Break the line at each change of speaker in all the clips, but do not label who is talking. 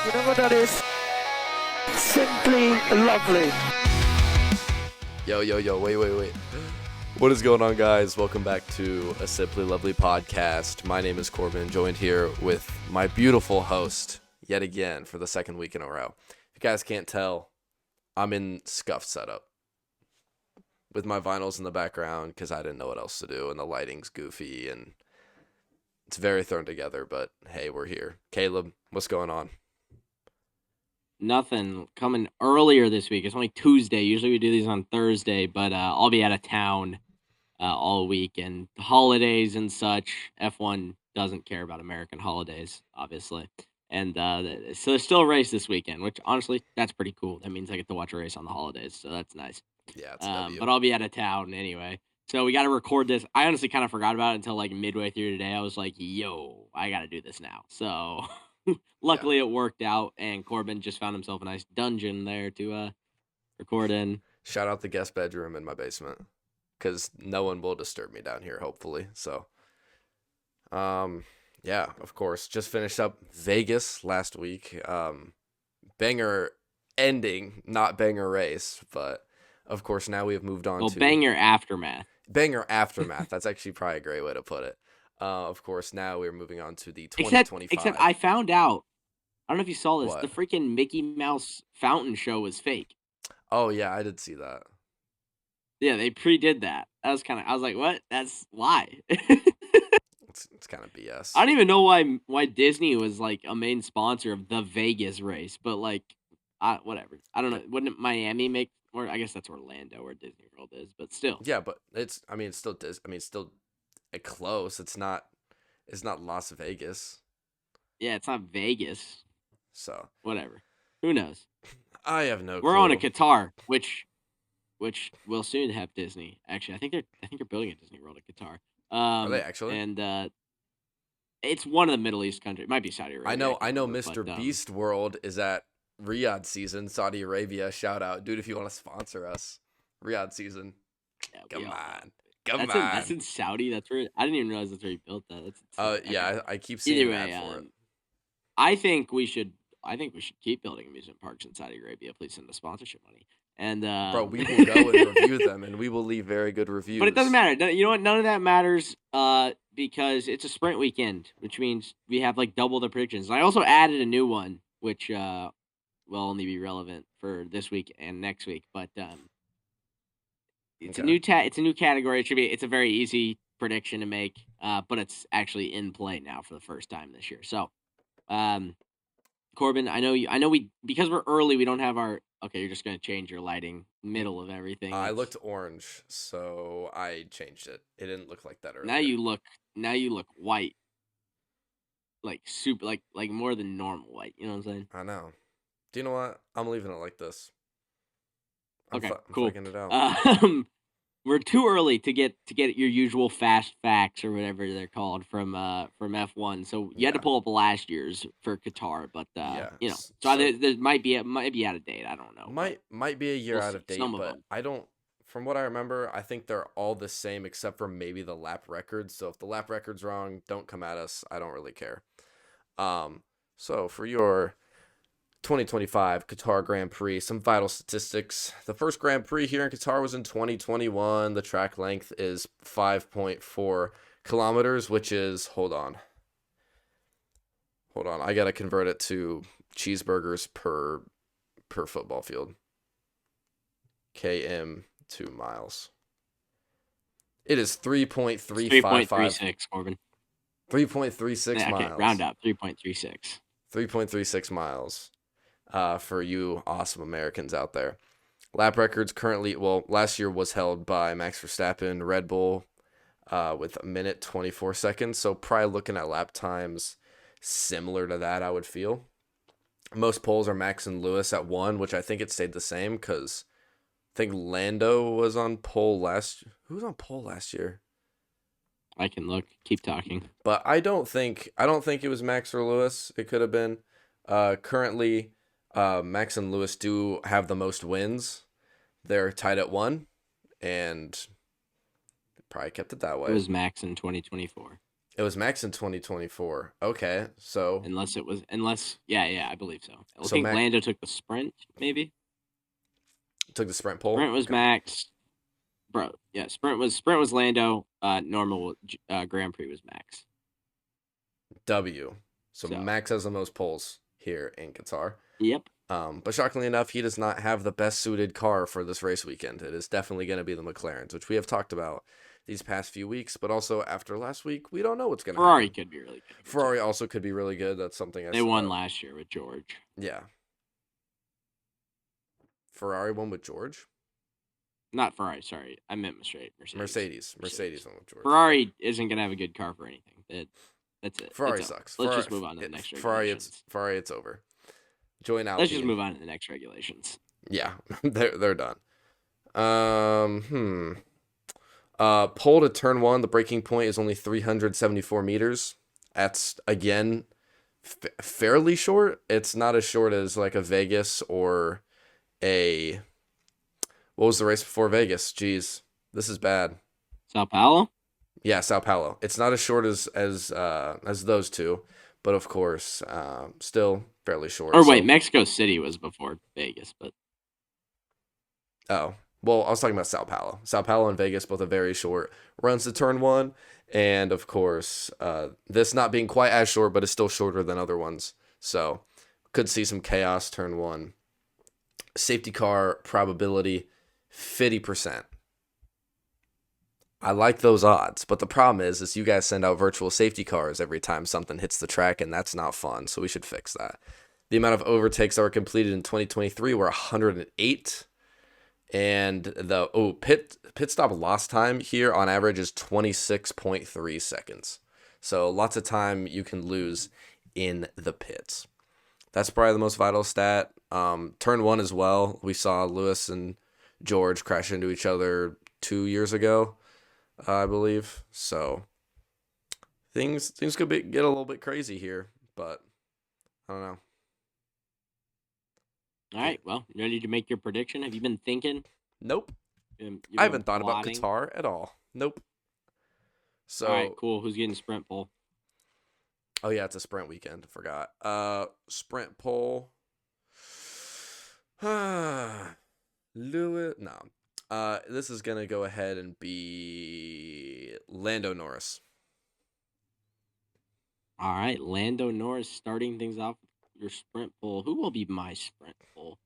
You know what that is? Simply lovely.
Yo, wait. What is going on, guys? Welcome back to a Simply Lovely podcast. My name is Corbin, joined here with my beautiful host, yet again, for the second week in a row. If you guys can't tell, I'm in scuffed setup with my vinyls in the background because I didn't know what else to do, and the lighting's goofy, and it's very thrown together, but hey, we're here. Caleb, what's going on?
Nothing. Coming earlier this week. It's only Tuesday. Usually we do these on Thursday, but I'll be out of town all week, and holidays and such. F1 doesn't care about American holidays, obviously. And so there's still a race this weekend, which honestly, that's pretty cool. That means I get to watch a race on the holidays, so that's nice.
Yeah, it's a W.
But I'll be out of town anyway. So we got to record this. I honestly kind of forgot about it until like midway through today. I was like, yo, I got to do this now. So luckily it worked out, and Corbin just found himself a nice dungeon there to record in.
Shout out the guest bedroom in my basement, because no one will disturb me down here, hopefully. So, yeah, of course. Just finished up Vegas last week. Banger ending, not banger race, but of course now we have moved on to
banger aftermath.
Banger aftermath. That's actually probably a great way to put it. Of course, now we're moving on to the 2025.
Except I found out. I don't know if you saw this.
What?
The freaking Mickey Mouse fountain show was fake.
Oh yeah, I did see that.
Yeah, they pre-did that. I was like, what? That's why.
It's kind of BS.
I don't even know why Disney was like a main sponsor of the Vegas race, but like, whatever. I don't know. Wouldn't Miami make? Or I guess that's Orlando where Disney World is, but still.
Yeah, but it's still close. It's not Las Vegas.
Yeah, it's not Vegas.
So
whatever. Who knows?
I have no clue.
We're on a Qatar, which will soon have Disney. Actually, I think they're building a Disney World at Qatar.
Are they actually?
And it's one of the Middle East countries. It might be Saudi Arabia.
I know. Mr. Beast World is at Riyadh season, Saudi Arabia. Shout out, dude! If you want to sponsor us, Riyadh season.
Yeah,
Come on.
That's in Saudi. That's where I didn't even realize that's where he built that.
Yeah, I keep seeing that for it.
I think we should keep building amusement parks in Saudi Arabia. Please send us sponsorship money. And
bro, we will go and review them, and we will leave very good reviews.
But it doesn't matter. You know what? None of that matters. Because it's a sprint weekend, which means we have like double the predictions. And I also added a new one, which will only be relevant for this week and next week. But it's a new category. It's a very easy prediction to make. But it's actually in play now for the first time this year. So, Corbin, I know because we're early, we don't have our. Okay, you're just gonna change your lighting middle of everything.
I looked orange, so I changed it. It didn't look like that earlier.
Now you look white, like super, like more than normal white. You know what I'm saying?
I know. Do you know what? I'm leaving it like this.
Okay,
cool.
cool.
It out.
We're too early to get your usual fast facts or whatever they're called from F1. So you had to pull up last year's for Qatar, but you know, so there might be out of date. I don't know.
Might be a year out of date,
some of
but
them.
I don't. From what I remember, I think they're all the same except for maybe the lap records. So if the lap record's wrong, don't come at us. I don't really care. So for your 2025 Qatar Grand Prix, some vital statistics. The first Grand Prix here in Qatar was in 2021. The track length is 5.4 kilometers, which is, hold on. I got to convert it to cheeseburgers per football field. km 2 miles. It is 3.355.
3.36, Corbin.
3.36 miles.
Okay, round up, 3.36.
3.36 miles. For you awesome Americans out there. Lap records currently, last year was held by Max Verstappen, Red Bull, with 1 minute 24 seconds. So probably looking at lap times similar to that, I would feel. Most poles are Max and Lewis at 1, which I think it stayed the same because I think Lando was on pole Who was on pole last year?
I can look. Keep talking.
But I don't think it was Max or Lewis. It could have been. Currently, Max and Lewis do have the most wins. They're tied at 1, and probably kept it that way.
It was Max in 2024.
It was Max in 2024. Okay, so
Yeah, I believe so. I
So
think
Max
Lando took the sprint, maybe.
took the sprint pole.
Sprint was
Okay.
Max, bro. Yeah, sprint was Lando. Normal Grand Prix was Max.
W. So
So
Max has the most poles here in Qatar.
yep.
But shockingly enough, he does not have the best suited car for this race weekend. It is definitely going to be the McLarens, which we have talked about these past few weeks. But also after last week, we don't know what's going to
Ferrari
happen.
could be really good.
Ferrari also could be really good. That's something
They won last year with George.
Yeah. Ferrari won with George?
Not Ferrari, sorry. I meant Mercedes.
Mercedes won with George.
Ferrari isn't going to have a good car for anything. That's it.
Ferrari sucks.
Let's just move on to the next regulations.
Ferrari, it's over. Join Alpine.
Let's just move on to the next regulations.
Yeah, they're done. Pole to turn one, the breaking point is only 374 meters. That's, again, fairly short. It's not as short as like a Vegas or a... What was the race before Vegas? Jeez, this is bad.
Sao Paulo?
Yeah, Sao Paulo. It's not as short as those two, but of course, still fairly short.
Or wait, Mexico City was before Vegas, but...
Oh, well, I was talking about Sao Paulo. Sao Paulo and Vegas, both are very short runs to turn one. And, of course, this not being quite as short, but it's still shorter than other ones. So, could see some chaos turn one. Safety car probability, 50%. I like those odds, but the problem is you guys send out virtual safety cars every time something hits the track, and that's not fun, so we should fix that. The amount of overtakes that were completed in 2023 were 108. And the pit stop lost time here on average is 26.3 seconds. So lots of time you can lose in the pits. That's probably the most vital stat. Turn one as well. We saw Lewis and George crash into each other 2 years ago, I believe. So things could get a little bit crazy here, but I don't know.
All right, well, you ready to make your prediction? Have you been thinking?
Nope. I haven't thought about Qatar at all. Nope. So,
all right, cool. Who's getting sprint pole?
Oh yeah, it's a sprint weekend. I forgot. Sprint pole. Lewis. No. This is gonna go ahead and be Lando Norris.
All right, Lando Norris starting things off with your sprint pole. Who will be my sprint pole?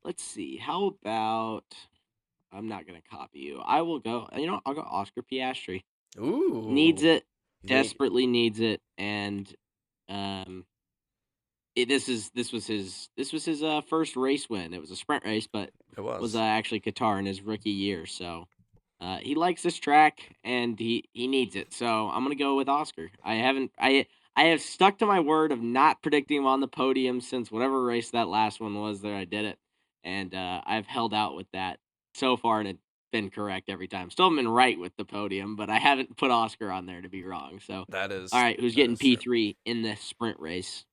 Let's see. How about... I'm not going to copy you. I will go... I'll go Oscar Piastri.
Ooh.
Needs it. Desperately needs it. And this was his first race win. It was a sprint race, but
it was
actually Qatar in his rookie year. So he likes this track, and he needs it. So I'm going to go with Oscar. I have stuck to my word of not predicting him on the podium since whatever race that last one was that I did it. And I've held out with that so far, and it's been correct every time. Still haven't been right with the podium, but I haven't put Oscar on there to be wrong. So
that is
all right. Who's getting P3 in the sprint race?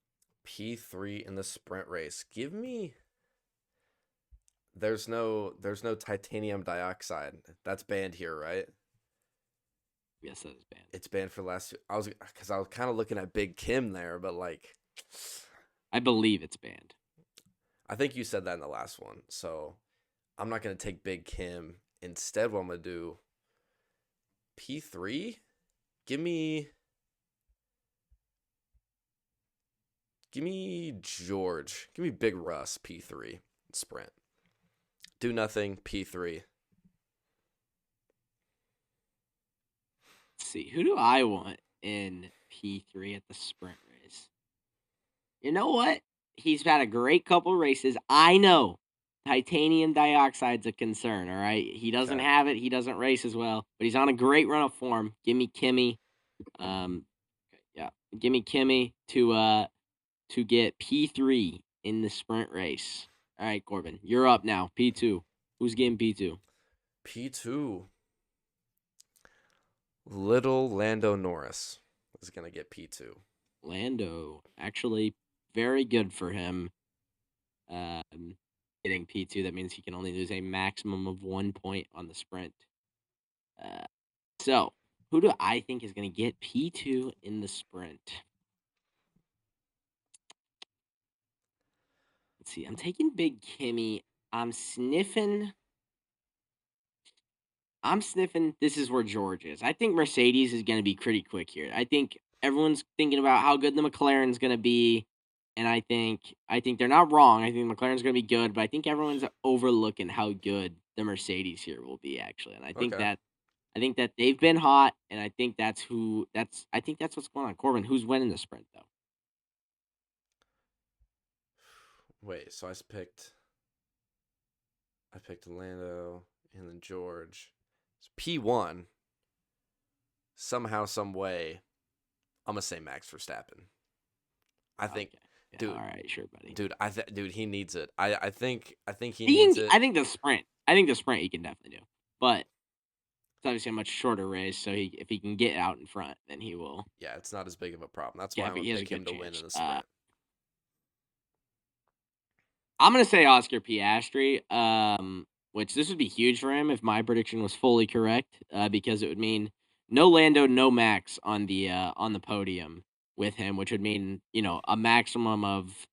P3 in the sprint race. Give me. There's no titanium dioxide. That's banned here, right?
Yes, that is banned.
It's banned for the last. I was kind of looking at Big Kim there, but like,
I believe it's banned.
I think you said that in the last one, so I'm not gonna take Big Kim. Instead, what I'm gonna do. P3. Give me George. Give me Big Russ. P3 sprint. Do nothing. P3.
Let's see. Who do I want in P3 at the sprint race? You know what? He's had a great couple races. I know titanium dioxide's a concern, all right? He doesn't have it. He doesn't race as well, but he's on a great run of form. Give me Kimmy. Give me Kimmy to get P3 in the sprint race. All right, Corbin, you're up now. P2. Who's getting P2?
P2. Little Lando Norris is going to get P2.
Lando, actually very good for him. Getting P2, that means he can only lose a maximum of 1 point on the sprint. So, Who do I think is going to get P2 in the sprint? Let's see. I'm taking Big Kimmy. I'm sniffing. This is where George is. I think Mercedes is going to be pretty quick here. I think everyone's thinking about how good the McLaren's going to be, and I think they're not wrong. I think McLaren's going to be good, but I think everyone's overlooking how good the Mercedes here will be actually. And I think
Okay.
that they've been hot, and I think that's what's going on. Corbin, who's winning the sprint though?
Wait, so I picked Lando and then George. So P1, somehow, some way, I'm gonna say Max Verstappen. I think,
Okay. Yeah,
dude,
all right, sure, buddy.
dude, he needs it. I think he needs it.
I think the sprint he can definitely do, but it's obviously a much shorter race. So if he can get out in front, then he will.
Yeah, it's not as big of a problem. That's
Yeah,
why I'm
but
gonna
he has a
pick him
good
to win in
chance.
the sprint.
I'm gonna say Oscar Piastri, which this would be huge for him if my prediction was fully correct, because it would mean no Lando, no Max on the podium with him, which would mean a maximum of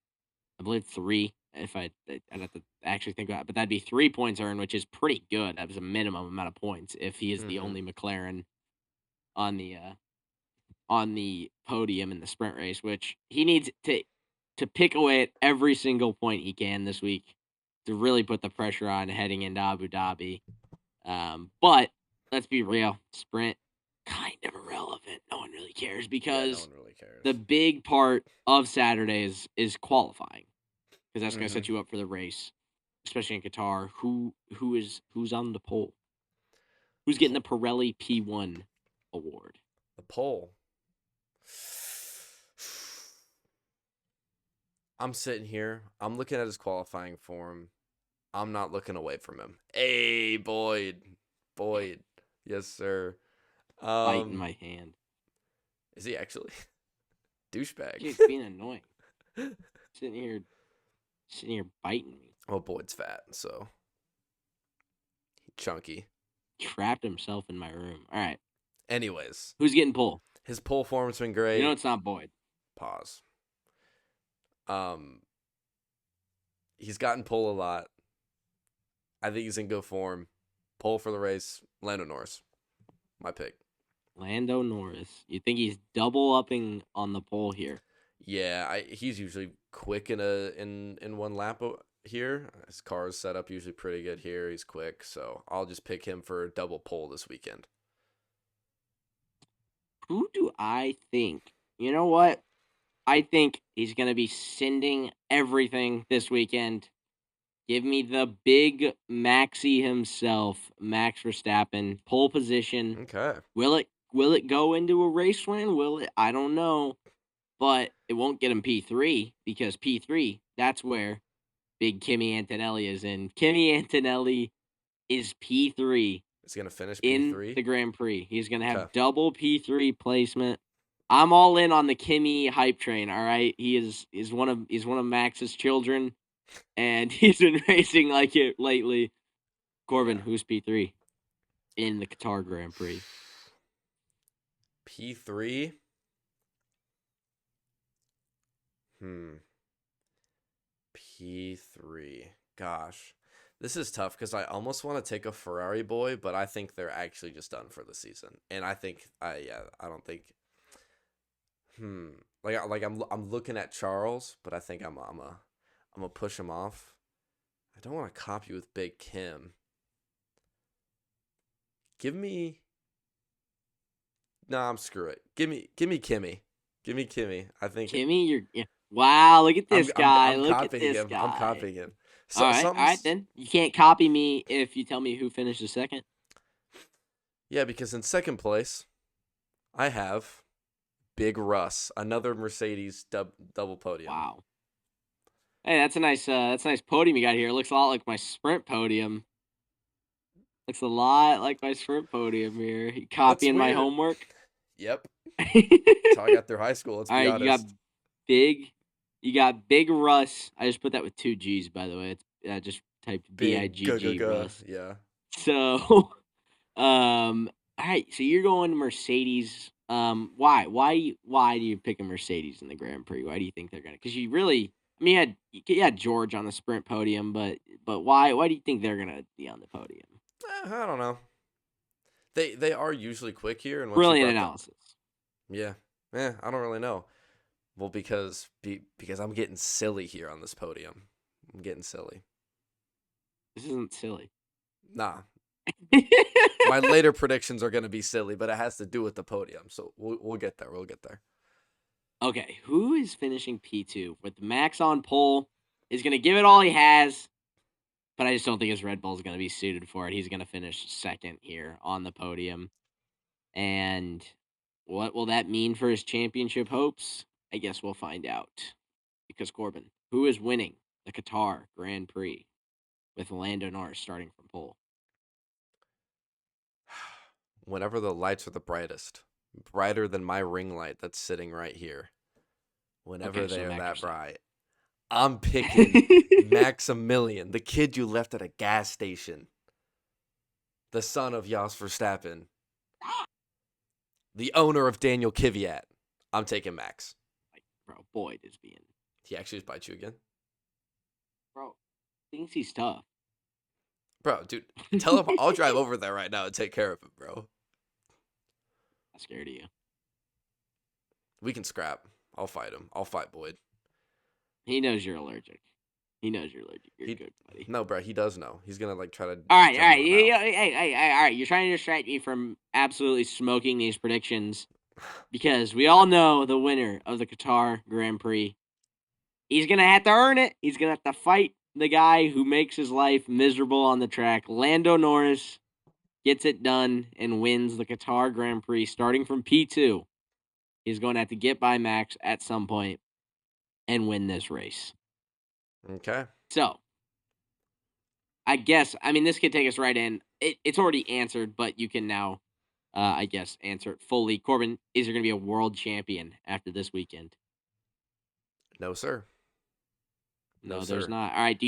I believe 3. If I'd have to actually think about it, but that'd be 3 points earned, which is pretty good. That was a minimum amount of points if he is the
Mm-hmm.
only McLaren on the podium in the sprint race, which he needs to pick away at every single point he can this week to really put the pressure on heading into Abu Dhabi. But let's be real, sprint kind of irrelevant. No one really cares
Yeah,
because
no one really cares.
the big part of Saturday is qualifying, because that's going to
Mhm.
set you up for the race, especially in Qatar. Who's on the pole? Who's getting the Pirelli P1 award?
The pole. I'm sitting here. I'm looking at his qualifying form. I'm not looking away from him. Hey, Boyd. Yes, sir.
Biting my hand.
Is he actually? Douchebag.
He's being annoying. Sitting here biting me.
Well, Boyd's fat, so chunky.
Trapped himself in my room. All right.
Anyways,
Who's getting pole?
his pole form's been great.
You know it's not Boyd.
Pause. He's gotten pole a lot. I think he's in good form. Pole for the race, Lando Norris. My pick.
Lando Norris. You think he's double upping on the pole here?
Yeah, he's usually quick in one lap here. His car is set up usually pretty good here. He's quick, so I'll just pick him for a double pole this weekend.
Who do I think? You know what? I think he's going to be sending everything this weekend. Give me the big Maxi himself, Max Verstappen, pole position.
Okay.
Will it go into a race win? Will it? I don't know. But it won't get him P3, because P3, that's where big Kimi Antonelli is in. Kimi Antonelli is P3
Is he gonna finish
in
P3?
the Grand Prix. He's going to have
Okay.
double P3 placement. I'm all in on the Kimi hype train, all right? He is one of Max's children, and he's been racing like it lately. Corbin,
Yeah.
who's P3 in the Qatar Grand Prix?
P3. P3. Gosh. This is tough because I almost want to take a Ferrari boy, but I think they're actually just done for the season. And I think I don't think I'm looking at Charles, but I think I'm gonna push him off. I don't want to copy with Big Kim. Screw it. Give me Kimmy. Give me Kimmy. I think
Kimmy, wow, look at this guy.
I'm
Look at
copying
this
him.
guy.
I'm copying him. So,
all right, then. You can't copy me if you tell me who finished second.
Yeah, because in second place, I have Big Russ, another Mercedes double podium.
Wow. Hey, that's a nice podium you got here. It looks a lot like my sprint podium. Looks a lot like my sprint podium here. You copying my
weird.
homework?
Yep. That's how I got through high school. Let's be
all right,
honest.
You got Big Russ. I just put that with 2 G's, by the way. I just typed
Big
BIGG Russ.
Yeah.
So, all All right, so you're going Mercedes. Why? Why do you pick a Mercedes in the Grand Prix? Why do you think they're gonna? Because you really, I mean, you had George on the sprint podium, but why? Why do you think they're gonna be on the podium?
I don't know. They are usually quick here, and once you
Brilliant
brought
analysis.
yeah, I don't really know. Well, because I'm getting silly here on this podium. I'm getting silly.
This isn't silly.
Nah, my later predictions are going to be silly, but it has to do with the podium. So we'll get there. We'll get there.
Okay, who is finishing P2 with Max on pole? Is going to give it all he has, but I just don't think his Red Bull is going to be suited for it. He's going to finish second here on the podium. And what will that mean for his championship hopes? I guess we'll find out. Because Corbin, who is winning the Qatar Grand Prix with Lando Norris starting from pole?
Whenever the lights are the brightest, brighter than my ring light that's sitting right here. Whenever
Okay, so
they are
Max
that
Verstappen.
bright, I'm picking Maximilian, the kid you left at a gas station. The son of Jos Verstappen. The owner of Daniel Kvyat. I'm taking Max.
Like, bro, Boyd is being.
He actually just bite you again?
Bro, thinks he's tough.
Bro, dude, tell him I'll drive over there right now and take care of him, bro.
I'm scared of you.
We can scrap. I'll fight him. I'll fight Boyd.
He knows you're allergic. He knows you're allergic. You're good, buddy.
No, bro, he does know. He's gonna try to.
All right.
jump in my mouth.
Hey, all right. You're trying to distract me from absolutely smoking these predictions because we all know the winner of the Qatar Grand Prix. He's gonna have to earn it. He's gonna have to fight the guy who makes his life miserable on the track. Lando Norris gets it done and wins the Qatar Grand Prix starting from P2. He's going to have to get by Max at some point and win this race.
Okay.
So, I guess, this could take us right in. It's already answered, but you can now, I guess, answer it fully. Corbin, is there going to be a world champion after this weekend?
No, sir.
No,
sir.
there's not. All right.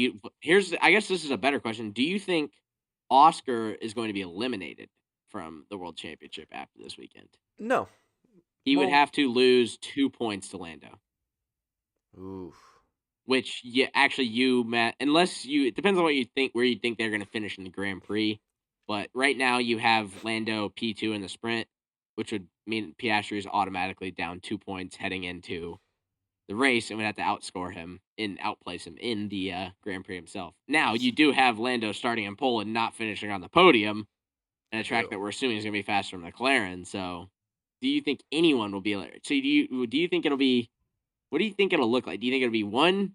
I guess this is a better question. Do you think Oscar is going to be eliminated from the world championship after this weekend?
No.
He would have to lose 2 points to Lando.
Oof.
Which, Matt, it depends on what you think, where you think they're going to finish in the Grand Prix. But right now you have Lando P2 in the sprint, which would mean Piastri is automatically down 2 points heading into the race and would have to outplace him in the Grand Prix himself. Now, you do have Lando starting in pole and not finishing on the podium in a track that we're assuming is going to be faster than McLaren. So, do you think anyone will be there? So, do you think it'll be? What do you think it'll look like? Do you think it'll be one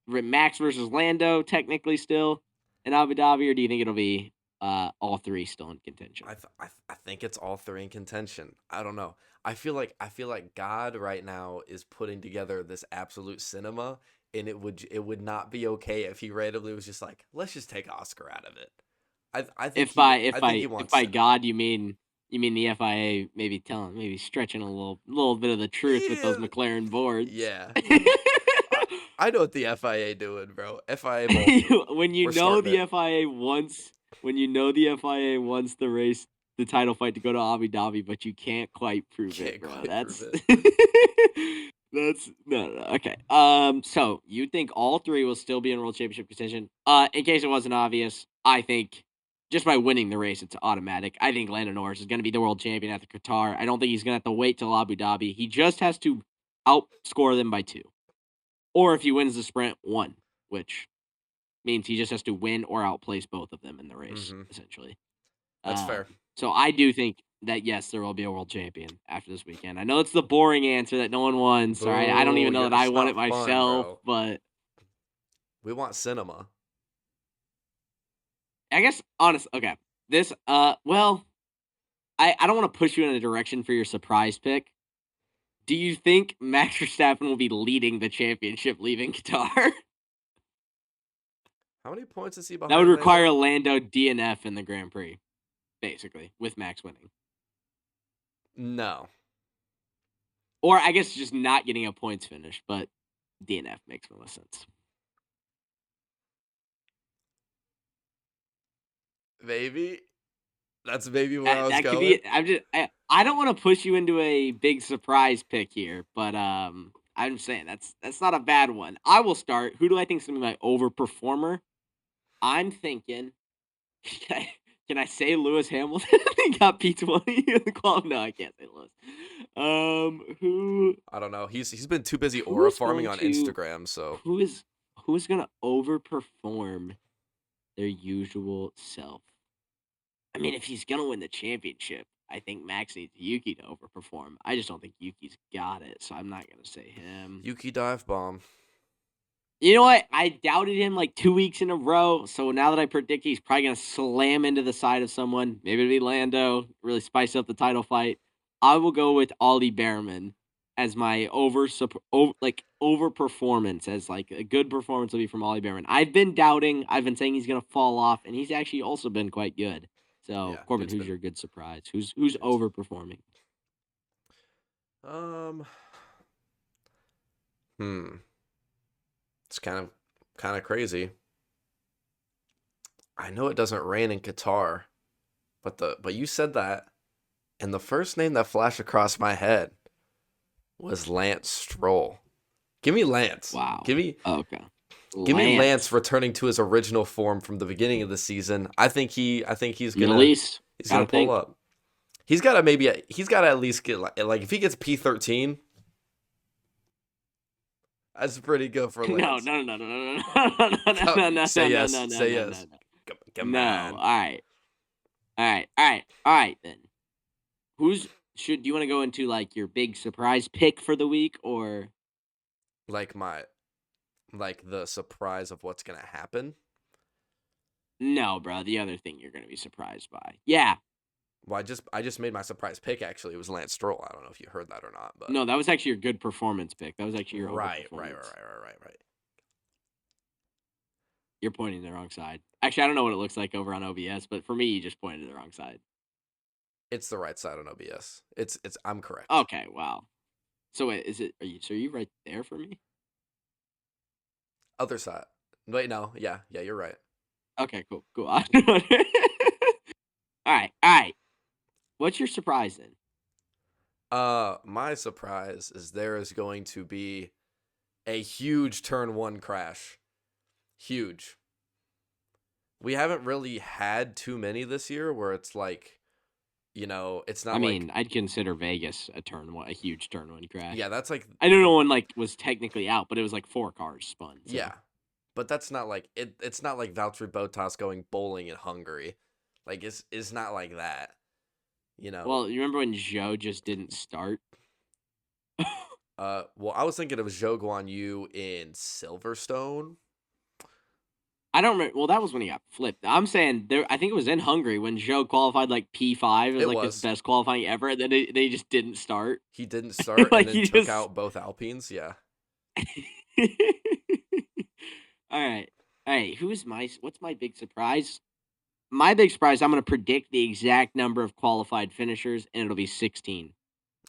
Max versus Lando technically still in Abu Dhabi, or do you think it'll be all three still in contention?
I think it's all three in contention. I don't know. I feel like God right now is putting together this absolute cinema, and it would not be okay if he randomly was just like, let's just take Oscar out of it. I think
if by God you mean the FIA maybe stretching a little bit of the truth with those McLaren boards.
Yeah. I know what the FIA doing, bro. FIA
when you know the FIA wants the race, the title fight to go to Abu Dhabi, but you can't quite prove it, bro. That's no. Okay. So you think all three will still be in World Championship contention? In case it wasn't obvious, I think just by winning the race, it's automatic. I think Lando Norris is going to be the world champion at the Qatar. I don't think he's going to have to wait till Abu Dhabi. He just has to outscore them by 2. Or if he wins the sprint, 1, which means he just has to win or outplace both of them in the race, essentially.
That's fair.
So I do think that, yes, there will be a world champion after this weekend. I know it's the boring answer that no one wants. All right? I don't even know that I want it myself, but
we want cinema.
I guess, honest. Okay. This, I don't want to push you in a direction for your surprise pick. Do you think Max Verstappen will be leading the championship leaving Qatar?
How many points is he behind?
That would require Lando DNF in the Grand Prix, basically, with Max winning.
No.
Or I guess just not getting a points finish, but DNF makes more sense.
Maybe. That's maybe where I was
That could
going.
be. I don't want to push you into a big surprise pick here, but I'm saying that's not a bad one. I will start. Who do I think is gonna be my overperformer? I'm thinking. Can I say Lewis Hamilton? He got P20 in the qual. No, I can't say Lewis. Who
I don't know. He's been too busy aura
is
farming
going
on
to
Instagram. So
who is gonna overperform their usual self? I mean, if he's gonna win the championship, I think Max needs Yuki to overperform. I just don't think Yuki's got it, so I'm not gonna say him.
Yuki dive bomb.
You know what? I doubted him like 2 weeks in a row, so now that I predict he's probably gonna slam into the side of someone, maybe it'll be Lando, really spice up the title fight. I will go with Ollie Behrman as my overperformance, as like a good performance will be from Ollie Behrman. I've been doubting, I've been saying he's gonna fall off, and he's actually also been quite good. So
Yeah,
Corbin,
dude's
who's
been-
your good surprise? Who's overperforming?
It's kind of crazy. I know it doesn't rain in Qatar, but you said that, and the first name that flashed across my head was Lance Stroll. Give me Lance.
Wow.
Okay.
Give
me Lance returning to his original form from the beginning of the season. I think he's gonna
he's
gonna pull up. He's got to at least get like if he gets P13. That's pretty good for Lance.
No.
Say yes. Say yes. Come on.
All right. Then, do you want to go into like your big surprise pick for the week, or
Like the surprise of what's gonna happen?
no, bro? The other thing you're gonna be surprised by, yeah.
Well, I just made my surprise pick. Actually, it was Lance Stroll. I don't know if you heard that or not, but
No, that was actually your good performance pick. That was actually your
right.
overperformance. You're pointing to the wrong side. Actually, I don't know what it looks like over on OBS, but for me, you just pointed to the wrong side.
It's the right side on OBS. I'm correct.
Okay, wow. So wait, are you right there for me?
Other side. Wait, no. Yeah, you're right.
Okay, cool. All right. What's your surprise then?
My surprise is there is going to be a huge turn 1 crash. Huge. We haven't really had too many this year where it's like, it's not
I mean, I'd consider Vegas a huge turn 1 crash.
Yeah, that's like
I know no one like was technically out, but it was like 4 cars spun. So.
Yeah. But that's not like it's not like Valtteri Bottas going bowling in Hungary. Like it's not like that.
Well, you remember when Zhou just didn't start?
Well, I was thinking of Zhou Guan Yu in Silverstone.
I don't remember. Well, that was when he got flipped. I'm saying I think it was in Hungary when Zhou qualified like P5. It was his best qualifying ever. And then they just didn't start.
He didn't start
Like,
and then took out both Alpines. Yeah.
All right. What's my big surprise? My big surprise, I'm going to predict the exact number of qualified finishers, and it'll be 16.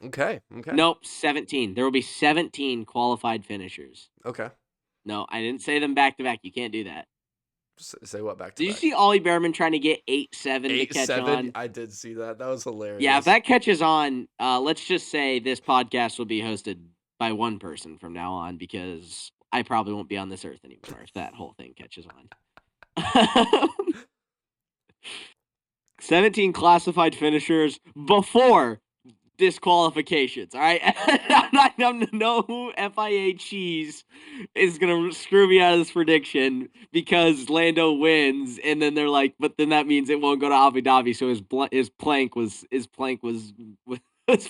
Okay.
Nope, 17. There will be 17 qualified finishers.
Okay.
No, I didn't say them back to back. You can't do that.
Say what back to
Did
back?
you see Ollie Behrman trying to get 8-7 to catch on?
I did see that. That was hilarious.
Yeah, if that catches on, let's just say this podcast will be hosted by one person from now on, because I probably won't be on this earth anymore if that whole thing catches on. 17 classified finishers before disqualifications, all right? No FIA cheese is going to screw me out of this prediction because Lando wins, and then they're like, but then that means it won't go to Abu Dhabi, so his plank was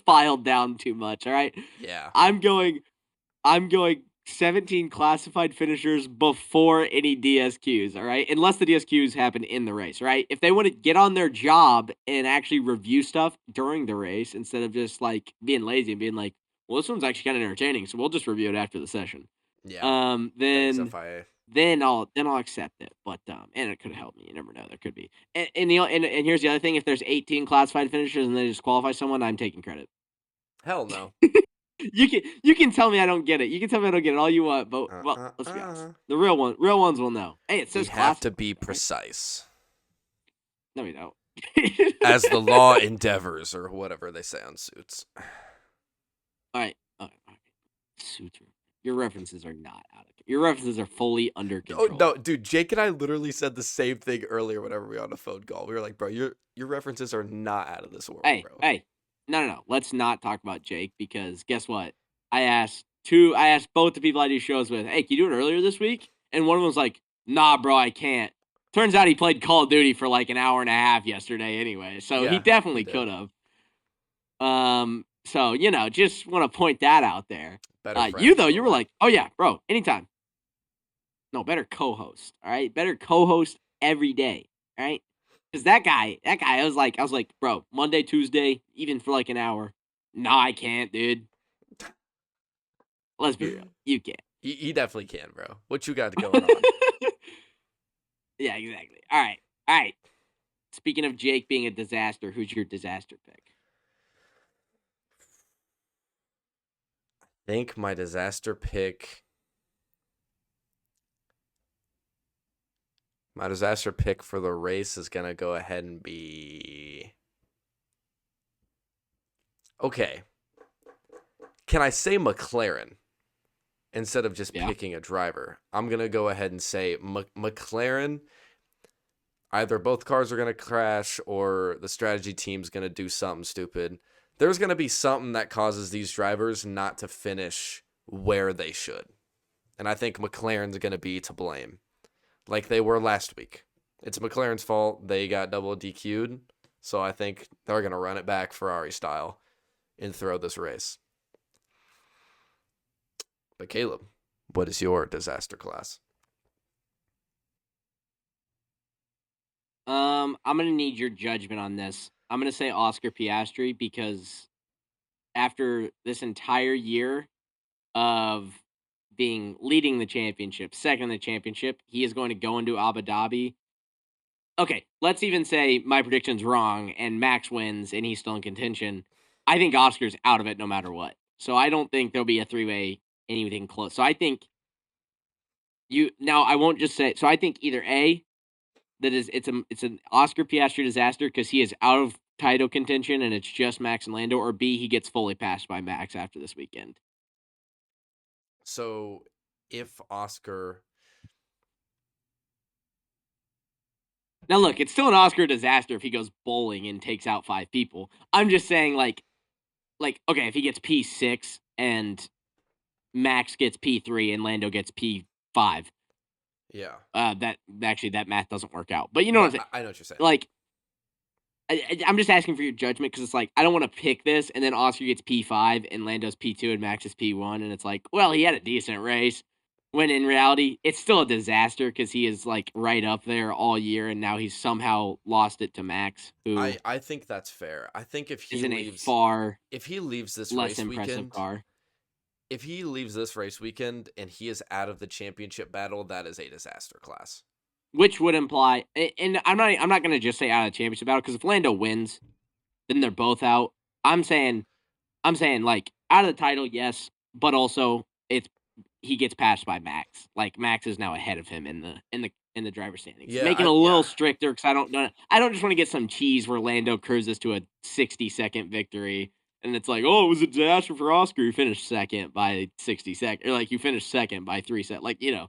filed down too much, all right?
Yeah.
I'm going 17 classified finishers before any DSQs, all right? Unless the DSQs happen in the race, right? If they want to get on their job and actually review stuff during the race instead of just like being lazy and being like, well, this one's actually kind of entertaining, so we'll just review it after the session.
Yeah.
Then
Thanks, FIA.
then I'll accept it. But and it could help me. You never know. There could be. And here's the other thing: if there's 18 classified finishers and they disqualify someone, I'm taking credit.
Hell no.
You can tell me I don't get it. You can tell me I don't get it all you want, but let's be honest. The real ones will know. Hey, it says
We have to
classified,
be
right?
precise.
No, we don't.
As the law endeavors, or whatever they say on Suits.
All right. Suits. Your references are not out of. Your references are fully under control.
Oh no, dude! Jake and I literally said the same thing earlier. Whenever we were on a phone call, we were like, "Bro, your references are not out of this world, bro."
Hey, no. Let's not talk about Jake because guess what? I asked both the people I do shows with, "Hey, can you do it earlier this week?" And one of them was like, "Nah, bro, I can't." Turns out he played Call of Duty for like an hour and a half yesterday, anyway. So
Yeah,
he definitely
he did.
could have. So just want to point that out there. You though, you were like, "Oh yeah, bro, anytime." No, better co-host. All right, better co-host every day. All right, because that guy, I was like, bro, Monday, Tuesday, even for like an hour. Nah, I can't, dude. Let's be real, you can't.
He definitely can, bro. What you got going on?
Yeah, exactly. All right. Speaking of Jake being a disaster, who's your disaster pick?
I think my disaster pick. My disaster pick for the race is gonna go ahead and be. Okay. Can I say McLaren instead of just picking a driver? I'm gonna go ahead and say McLaren. Either both cars are going to crash or the strategy team's going to do something stupid. There's going to be something that causes these drivers not to finish where they should. And I think McLaren's going to be to blame, like they were last week. It's McLaren's fault. They got double DQ'd. So I think they're going to run it back Ferrari style and throw this race. But Caleb, what is your disaster class?
I'm gonna need your judgment on this. I'm gonna say Oscar Piastri because after this entire year of leading the championship, second in the championship, he is going to go into Abu Dhabi. Okay, let's even say my prediction's wrong and Max wins and he's still in contention. I think Oscar's out of it no matter what. So I don't think there'll be a three-way anything close. So I think I won't just say. So I think either A, it's an Oscar Piastri disaster because he is out of title contention and it's just Max and Lando, or B, he gets fully passed by Max after this weekend.
So if Oscar.
Now look, it's still an Oscar disaster if he goes bowling and takes out 5 people. I'm just saying like okay, if he gets P6 and Max gets P3 and Lando gets P5.
Yeah.
That math doesn't work out. But you know what I'm saying?
I know what you're saying.
Like, I'm just asking for your judgment because it's like, I don't want to pick this and then Oscar gets P5 and Lando's P2 and Max is P1. And it's like, well, he had a decent race. When in reality, it's still a disaster because he is like right up there all year and now he's somehow lost it to Max. Who
I think that's fair. I think if he leaves this
less
race
impressive
weekend,
car.
If he leaves this race weekend and he is out of the championship battle, that is a disaster class.
Which would imply, and I'm not going to just say out of the championship battle because if Lando wins, then they're both out. I'm saying like out of the title, yes, but also he gets passed by Max. Like Max is now ahead of him in the driver's standings.
Yeah,
Making it a little stricter because I don't just want to get some cheese where Lando cruises to a 60-second victory. And it's like, oh, it was a disaster for Oscar. You finished second by 60 seconds. Or like you finished second by 3 seconds. Like,
Yeah.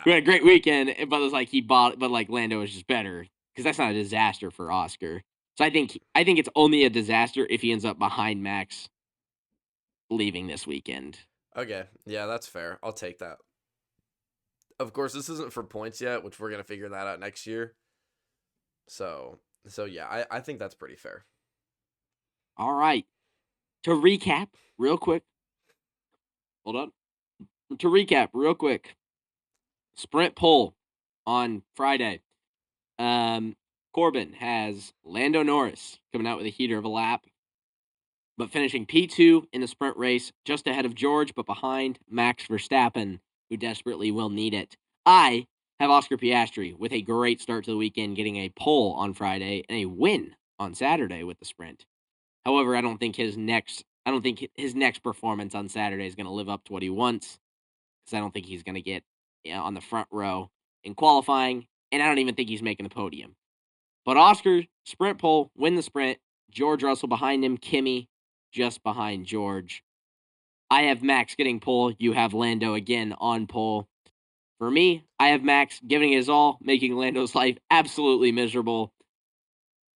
We had a great weekend, but it was like but like Lando was just better. Because that's not a disaster for Oscar. So I think it's only a disaster if he ends up behind Max leaving this weekend.
Okay. Yeah, that's fair. I'll take that. Of course, this isn't for points yet, which we're going to figure that out next year. So yeah, I think that's pretty fair.
All right. To recap, real quick. Hold on. To recap, real quick. Sprint poll on Friday. Corbin has Lando Norris coming out with a heater of a lap, but finishing P2 in the sprint race, just ahead of George, but behind Max Verstappen, who desperately will need it. I have Oscar Piastri with a great start to the weekend, getting a pole on Friday and a win on Saturday with the sprint. However, I don't think his next performance on Saturday is going to live up to what he wants, because I don't think he's going to get on the front row in qualifying, and I don't even think he's making the podium. But Oscar, sprint pole, win the sprint. George Russell behind him. Kimi just behind George. I have Max getting pole. You have Lando again on pole. For me, I have Max giving his all, making Lando's life absolutely miserable.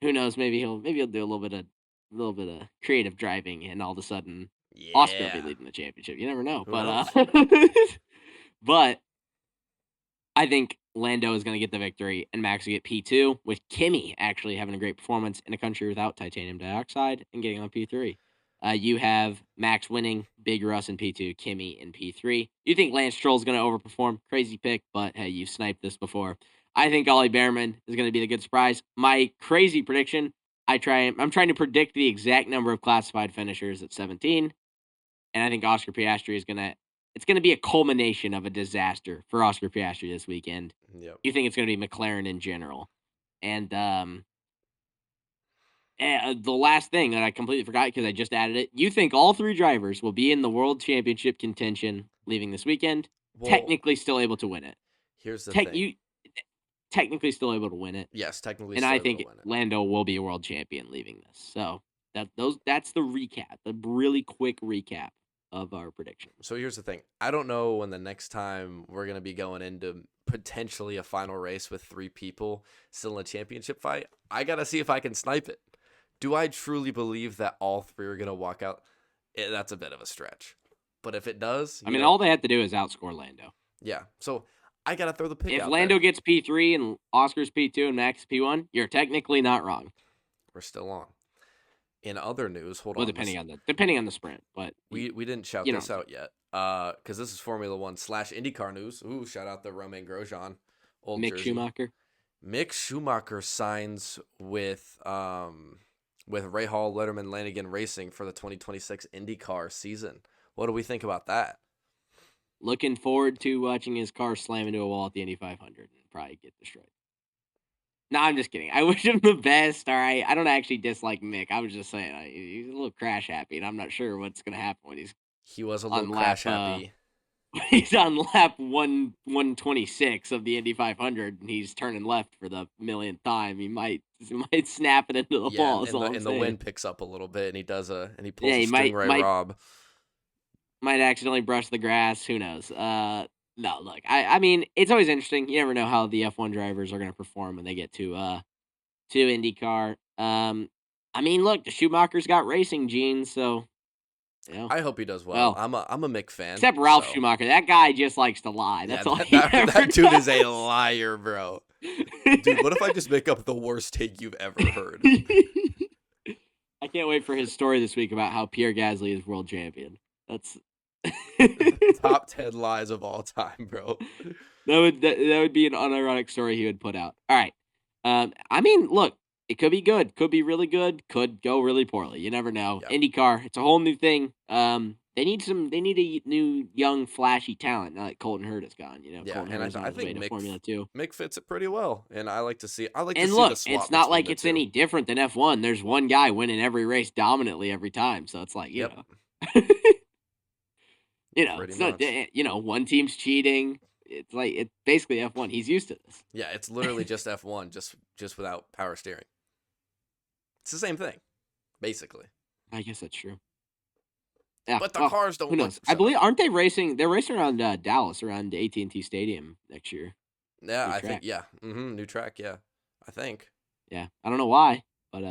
Who knows? Maybe he'll do a little bit of creative driving, and all of a sudden, Oscar will be leading the championship. You never know. But I think Lando is going to get the victory, and Max will get P2, with Kimi actually having a great performance in a country without titanium dioxide and getting on P3. You have Max winning, Big Russ in P2, Kimi in P3. You think Lance Stroll's going to overperform? Crazy pick, but hey, you've sniped this before. I think Ollie Behrman is going to be the good surprise. My crazy prediction, I'm trying to predict the exact number of classified finishers at 17, and I think Oscar Piastri is it's going to be a culmination of a disaster for Oscar Piastri this weekend.
Yep.
You think it's going to be McLaren in general. And the last thing that I completely forgot because I just added it, you think all three drivers will be in the World Championship contention leaving this weekend, technically still able to win it.
Here's the thing.
Technically still able to win it.
Yes, technically
and
still
I
able
think
to win it.
Lando will be a world champion leaving this. So that's the recap, the really quick recap of our prediction.
So here's the thing. I don't know when the next time we're going to be going into potentially a final race with three people still in a championship fight. I got to see if I can snipe it. Do I truly believe that all three are going to walk out? That's a bit of a stretch. But if it does...
I mean, all they have to do is outscore Lando.
Yeah. So I got to throw the pick
If
out
Lando
there.
gets P3 and Oscar's P2 and Max P1, you're technically not wrong.
We're still on. In other news, hold
well,
on.
depending on the sprint, but
we didn't shout this out yet. Because this is Formula 1 / IndyCar news. Ooh, shout out to Romain Grosjean. Old
Mick
Jersey.
Schumacher.
Mick Schumacher signs with Ray Hall, Letterman, Lanigan Racing for the 2026 IndyCar season. What do we think about that?
Looking forward to watching his car slam into a wall at the Indy 500 and probably get destroyed. No, I'm just kidding. I wish him the best. All right, I don't actually dislike Mick. I was just saying he's a little crash happy, and I'm not sure what's going to happen when
he was a little crash happy.
He's on lap 126 of the Indy 500, and he's turning left for the millionth time. He might snap it into the wall.
And the wind picks up a little bit, and he pulls a Stingray Rob.
Might accidentally brush the grass. Who knows? No, look, I mean, it's always interesting. You never know how the F1 drivers are going to perform when they get to IndyCar. I mean, look, the Schumacher's got racing genes, so. You know.
I hope he does well. I'm a Mick fan.
Except Ralph Schumacher. That guy just likes to lie. That's all
that dude is a liar, bro. Dude, what if I just make up the worst take you've ever heard?
I can't wait for his story this week about how Pierre Gasly is world champion. That's
top 10 lies of all time, bro.
That would be an unironic story he would put out. All right. I mean, look, it could be good, could be really good, could go really poorly. You never know. Yep. IndyCar, it's a whole new thing. They need a new, young, flashy talent now that Colton Hurd is gone. You know,
yeah,
Colton
and I think
Formula 2.
Mick fits it pretty well, and I like to see.
And
see
look,
the swap
it's not like it's
two.
any different than F1. There's one guy winning every race dominantly every time, so it's like you know, it's not one team's cheating. It's like it's basically F1. He's used to this.
Yeah, it's literally just F1, just without power steering. It's the same thing, basically.
I guess that's true. Yeah,
but the cars don't.
Who knows? I believe aren't they racing? They're racing around Dallas, around AT&T Stadium next year.
Yeah, I think. Yeah, new track. Yeah, I think.
Yeah, I don't know why, but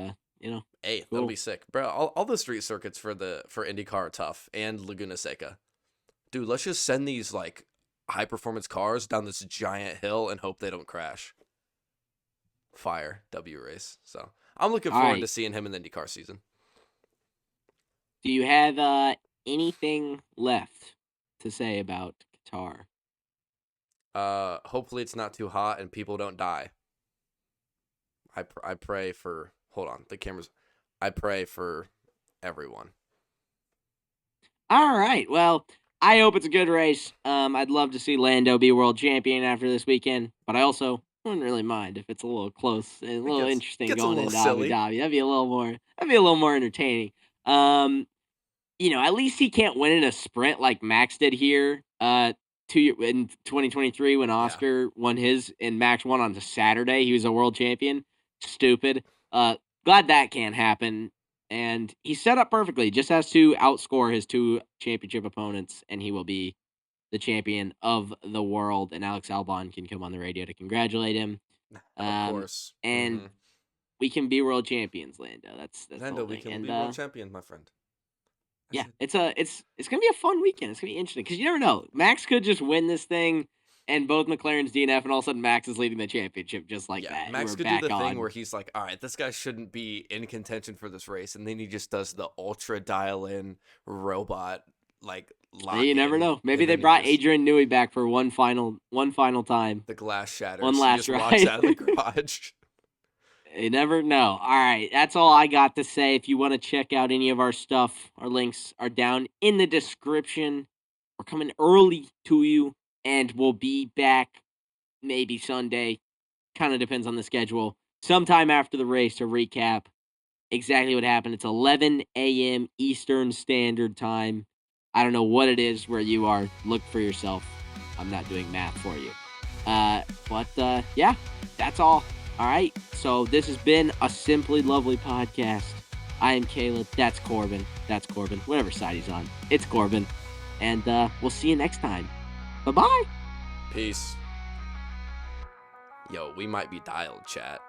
hey, that'll be sick, bro. All the street circuits for IndyCar are tough, and Laguna Seca. Dude, let's just send these like high performance cars down this giant hill and hope they don't crash. Fire W race. So I'm looking forward to seeing him in the IndyCar season.
Do you have anything left to say about Qatar?
Hopefully it's not too hot and people don't die. I pray for. Hold on, the cameras. I pray for everyone.
All right. Well, I hope it's a good race. I'd love to see Lando be world champion after this weekend, but I also wouldn't really mind if it's a little close and a little interesting going into Abu Dhabi. That'd be a little more entertaining. At least he can't win in a sprint like Max did here in 2023 when Oscar won his and Max won on Saturday. He was a world champion. stupid. Glad that can't happen. And he's set up perfectly. Just has to outscore his 2 championship opponents, and he will be the champion of the world. And Alex Albon can come on the radio to congratulate him.
Of course.
And we can be world champions, Lando. That's the
Lando,
whole
we
thing.
can be world champion, my friend.
Yeah, it's gonna be a fun weekend. It's gonna be interesting because you never know. Max could just win this thing, and both McLaren's DNF, and all of a sudden Max is leading the championship just like that.
Max
We're
could
back
do the
on.
thing where he's like, all right, this guy shouldn't be in contention for this race, and then he just does the ultra dial-in robot like lock.
You never know. Maybe they brought Adrian Newey back for one final time.
The glass shatters.
One last
he just
ride.
walks out of the garage.
You never know. All right, that's all I got to say. If you want to check out any of our stuff, our links are down in the description. We're coming early to you, and we'll be back maybe Sunday. Kind of depends on the schedule. Sometime after the race to recap exactly what happened. It's 11 a.m. Eastern Standard Time. I don't know what it is where you are. Look for yourself. I'm not doing math for you. But yeah, that's all. All right, so this has been a Simply Lovely podcast. I am Caleb. That's Corbin. Whatever side he's on. It's Corbin. And we'll see you next time. Bye-bye.
Peace. Yo, we might be dialed, chat.